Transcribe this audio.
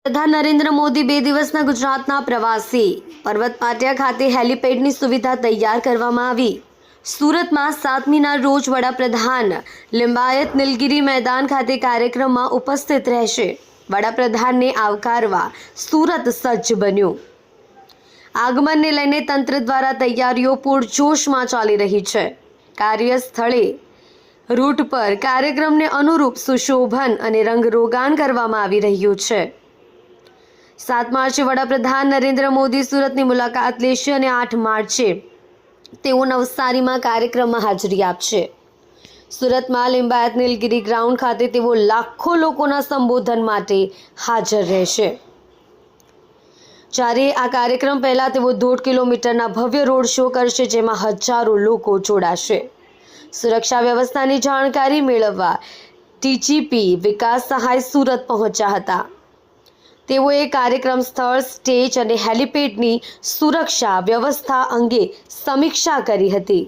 પ્રધાન નરેન્દ્ર મોદી 2 દિવસના ગુજરાતના પ્રવાસી પર્વત પાટિયા ખાતે હેલીપેડની સુવિધા તૈયાર કરવામાં આવી। સુરતમાં 7મીના રોજ વડાપ્રધાન લિંબાયત નીલગિરી મેદાન ખાતે કાર્યક્રમમાં ઉપસ્થિત રહેશે। વડાપ્રધાનને આવકારવા સુરત સજ્જ બન્યું। આગમનને લઈને તંત્ર દ્વારા તૈયારીઓ પૂરજોશમાં ચાલી રહી છે। કાર્યસ્થળે રૂટ પર કાર્યક્રમને અનુરૂપ સુશોભન અને રંગરોગાન કરવામાં આવી રહ્યું છે। 7 માર્ચે વડાપ્રધાન નરેન્દ્ર મોદી સુરતની મુલાકાત લેશે અને 8 માર્ચે તેઓ નવસારીમાં કાર્યક્રમમાં હાજરી આપશે। સુરતમાં લિંબાયત નીલગિરી ગ્રાઉન્ડ ખાતે તેઓ લાખો લોકોના સંબોધન માટે હાજર રહેશે। જ્યારે આ કાર્યક્રમ પહેલા તેઓ 1.5 કિલોમીટરના ભવ્ય રોડ શો કરશે, જેમાં હજારો લોકો જોડાશે। સુરક્ષા વ્યવસ્થાની જાણકારી મેળવવા ડીજીપી વિકાસ સહાય સુરત પહોંચ્યા હતા। તેઓએ કાર્યક્રમ સ્થળ, સ્ટેજ અને હેલીપેડની સુરક્ષા વ્યવસ્થા અંગે સમીક્ષા કરી હતી।